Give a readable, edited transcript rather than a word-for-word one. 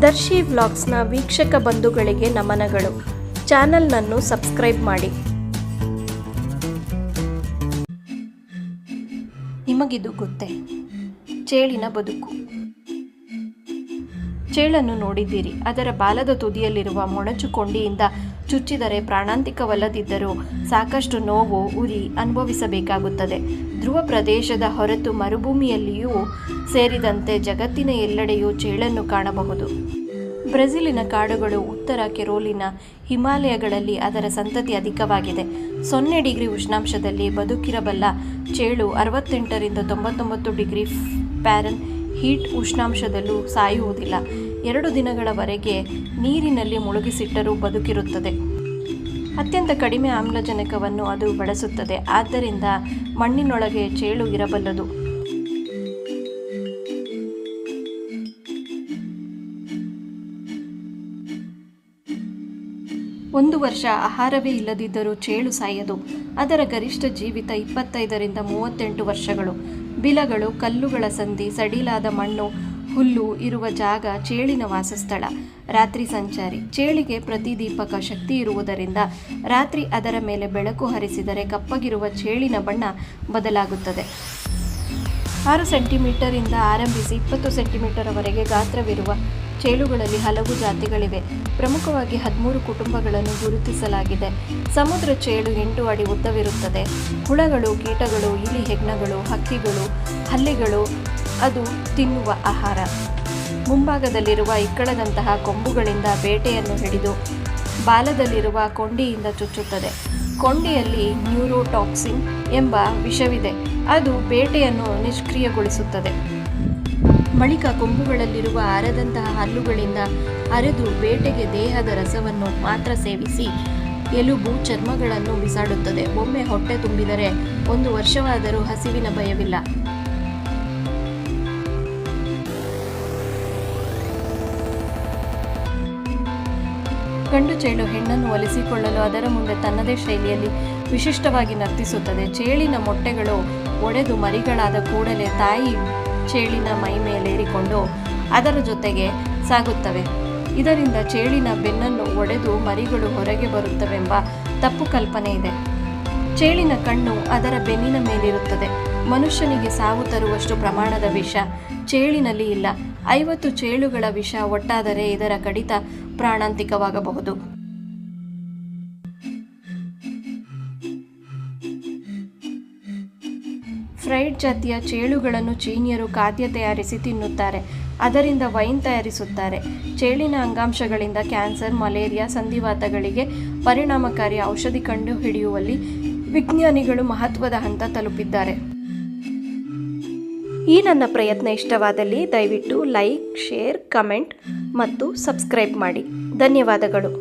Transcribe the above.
ದರ್ಶಿ ವ್ಲಾಗ್ಸ್ನ ವೀಕ್ಷಕ ಬಂಧುಗಳಿಗೆ ನಮನಗಳು. ಚಾನೆಲ್ನನ್ನು ಸಬ್ಸ್ಕ್ರೈಬ್ ಮಾಡಿ. ನಿಮಗಿದು ಗೊತ್ತೇ? ಚೇಳಿನ ಬದುಕು. ಚೇಳನ್ನು ನೋಡಿದ್ದೀರಿ. ಅದರ ಬಾಲದ ತುದಿಯಲ್ಲಿರುವ ಮೊಣಚು ಕೊಂಡಿಯಿಂದ ಚುಚ್ಚಿದರೆ ಪ್ರಾಣಾಂತಿಕವಲ್ಲದಿದ್ದರೂ ಸಾಕಷ್ಟು ನೋವು, ಉರಿ ಅನುಭವಿಸಬೇಕಾಗುತ್ತದೆ. ಧ್ರುವ ಪ್ರದೇಶದ ಹೊರತು ಮರುಭೂಮಿಯಲ್ಲಿಯೂ ಸೇರಿದಂತೆ ಜಗತ್ತಿನ ಎಲ್ಲೆಡೆಯೂ ಚೇಳನ್ನು ಕಾಣಬಹುದು. ಬ್ರೆಜಿಲಿನ ಕಾಡುಗಳು, ಉತ್ತರ ಕೆರೋಲಿನ ಹಿಮಾಲಯಗಳಲ್ಲಿ ಅದರ ಸಂತತಿ ಅಧಿಕವಾಗಿದೆ. 0 ಡಿಗ್ರಿ ಉಷ್ಣಾಂಶದಲ್ಲಿ ಬದುಕಿರಬಲ್ಲ ಚೇಳು 68ರಿಂದ 99 ಡಿಗ್ರಿ ಫ್ಯಾರನ್ ಹೀಟ್ ಉಷ್ಣಾಂಶದಲ್ಲೂ ಸಾಯುವುದಿಲ್ಲ. 2 ದಿನಗಳವರೆಗೆ ನೀರಿನಲ್ಲಿ ಮುಳುಗಿಸಿಟ್ಟರೂ ಬದುಕಿರುತ್ತದೆ. ಅತ್ಯಂತ ಕಡಿಮೆ ಆಮ್ಲಜನಕವನ್ನು ಅದು ಬಳಸುತ್ತದೆ. ಆದ್ದರಿಂದ ಮಣ್ಣಿನೊಳಗೆ ಚೇಳು ಇರಬಲ್ಲದು. ಒಂದು ವರ್ಷ ಆಹಾರವೇ ಇಲ್ಲದಿದ್ದರೂ ಚೇಳು ಸಾಯದು. ಅದರ ಗರಿಷ್ಠ ಜೀವಿತ 25ರಿಂದ 38 ವರ್ಷಗಳು. ಬಿಲಗಳು, ಕಲ್ಲುಗಳ ಸಂಧಿ, ಸಡಿಲಾದ ಮಣ್ಣು, ಹುಲ್ಲು ಇರುವ ಜಾಗ ಚೇಳಿನ ವಾಸಸ್ಥಳ. ರಾತ್ರಿ ಸಂಚಾರಿ. ಚೇಳಿಗೆ ಪ್ರತಿದೀಪಕ ಶಕ್ತಿ ಇರುವುದರಿಂದ ರಾತ್ರಿ ಅದರ ಮೇಲೆ ಬೆಳಕು ಹರಿಸಿದರೆ ಕಪ್ಪಗಿರುವ ಚೇಳಿನ ಬಣ್ಣ ಬದಲಾಗುತ್ತದೆ. 6 ಸೆಂಟಿಮೀಟರಿಂದ ಆರಂಭಿಸಿ 20 ಸೆಂಟಿಮೀಟರ್ವರೆಗೆ ಗಾತ್ರವಿರುವ ಚೇಳುಗಳಲ್ಲಿ ಹಲವು ಜಾತಿಗಳಿವೆ. ಪ್ರಮುಖವಾಗಿ 13 ಕುಟುಂಬಗಳನ್ನು ಗುರುತಿಸಲಾಗಿದೆ. ಸಮುದ್ರ ಚೇಳು 8 ಅಡಿ ಉದ್ದವಿರುತ್ತದೆ. ಹುಳಗಳು, ಕೀಟಗಳು, ಇಲಿ, ಹೆಗ್ಣಗಳು, ಹಕ್ಕಿಗಳು, ಹಲ್ಲಿಗಳು ಅದು ತಿನ್ನುವ ಆಹಾರ. ಮುಂಭಾಗದಲ್ಲಿರುವ ಇಕ್ಕಳದಂತಹ ಕೊಂಬುಗಳಿಂದ ಬೇಟೆಯನ್ನು ಹಿಡಿದು ಬಾಲದಲ್ಲಿರುವ ಕೊಂಡಿಯಿಂದ ಚುಚ್ಚುತ್ತದೆ. ಕೊಂಡಿಯಲ್ಲಿ ನ್ಯೂರೋಟಾಕ್ಸಿನ್ ಎಂಬ ವಿಷವಿದೆ. ಅದು ಬೇಟೆಯನ್ನು ನಿಷ್ಕ್ರಿಯಗೊಳಿಸುತ್ತದೆ. ಬಳಿಕ ಕೊಂಬುಗಳಲ್ಲಿರುವ ಅರೆದಂತಹ ಹಲ್ಲುಗಳಿಂದ ಅರೆದು ಬೇಟೆಗೆ ದೇಹದ ರಸವನ್ನು ಮಾತ್ರ ಸೇವಿಸಿ ಎಲುಬು, ಚರ್ಮಗಳನ್ನು ಬಿಸಾಡುತ್ತದೆ. ಒಮ್ಮೆ ಹೊಟ್ಟೆ ತುಂಬಿದರೆ 1 ವರ್ಷವಾದರೂ ಹಸಿವಿನ ಭಯವಿಲ್ಲ. ಗಂಡು ಚೇಳು ಹೆಣ್ಣನ್ನು ಒಲಿಸಿಕೊಳ್ಳಲು ಅದರ ಮುಂದೆ ತನ್ನದೇ ಶೈಲಿಯಲ್ಲಿ ವಿಶಿಷ್ಟವಾಗಿ ನರ್ತಿಸುತ್ತದೆ. ಚೇಳಿನ ಮೊಟ್ಟೆಗಳು ಒಡೆದು ಮರಿಗಳಾದ ಕೂಡಲೇ ತಾಯಿ ಚೇಳಿನ ಮೈ ಮೇಲೇರಿಕೊಂಡು ಅದರ ಜೊತೆಗೆ ಸಾಗುತ್ತವೆ. ಇದರಿಂದ ಚೇಳಿನ ಬೆನ್ನನ್ನು ಒಡೆದು ಮರಿಗಳು ಹೊರಗೆ ಬರುತ್ತವೆಂಬ ತಪ್ಪು ಕಲ್ಪನೆ ಇದೆ. ಚೇಳಿನ ಕಣ್ಣು ಅದರ ಬೆನ್ನಿನ ಮೇಲಿರುತ್ತದೆ. ಮನುಷ್ಯನಿಗೆ ಸಾವು ತರುವಷ್ಟು ಪ್ರಮಾಣದ ವಿಷ ಚೇಳಿನಲ್ಲಿ ಇಲ್ಲ. 50 ಚೇಳುಗಳ ವಿಷ ಒಟ್ಟಾದರೆ ಇದರ ಕಡಿತ ಪ್ರಾಣಾಂತಿಕವಾಗಬಹುದು. ಫ್ರೈಡ್ ಜಾತಿಯ ಚೇಳುಗಳನ್ನು ಚೀನಿಯರು ಖಾದ್ಯ ತಯಾರಿಸಿ ತಿನ್ನುತ್ತಾರೆ. ಅದರಿಂದ ವೈನ್ ತಯಾರಿಸುತ್ತಾರೆ. ಚೇಳಿನ ಅಂಗಾಂಶಗಳಿಂದ ಕ್ಯಾನ್ಸರ್, ಮಲೇರಿಯಾ, ಸಂಧಿವಾತಗಳಿಗೆ ಪರಿಣಾಮಕಾರಿ ಔಷಧಿ ಕಂಡುಹಿಡಿಯುವಲ್ಲಿ ವಿಜ್ಞಾನಿಗಳು ಮಹತ್ವದ ಹಂತ ತಲುಪಿದ್ದಾರೆ. ಈ ನನ್ನ ಪ್ರಯತ್ನ ಇಷ್ಟವಾದಲ್ಲಿ ದಯವಿಟ್ಟು ಲೈಕ್, ಶೇರ್, ಕಮೆಂಟ್ ಮತ್ತು ಸಬ್ಸ್ಕ್ರೈಬ್ ಮಾಡಿ. ಧನ್ಯವಾದಗಳು.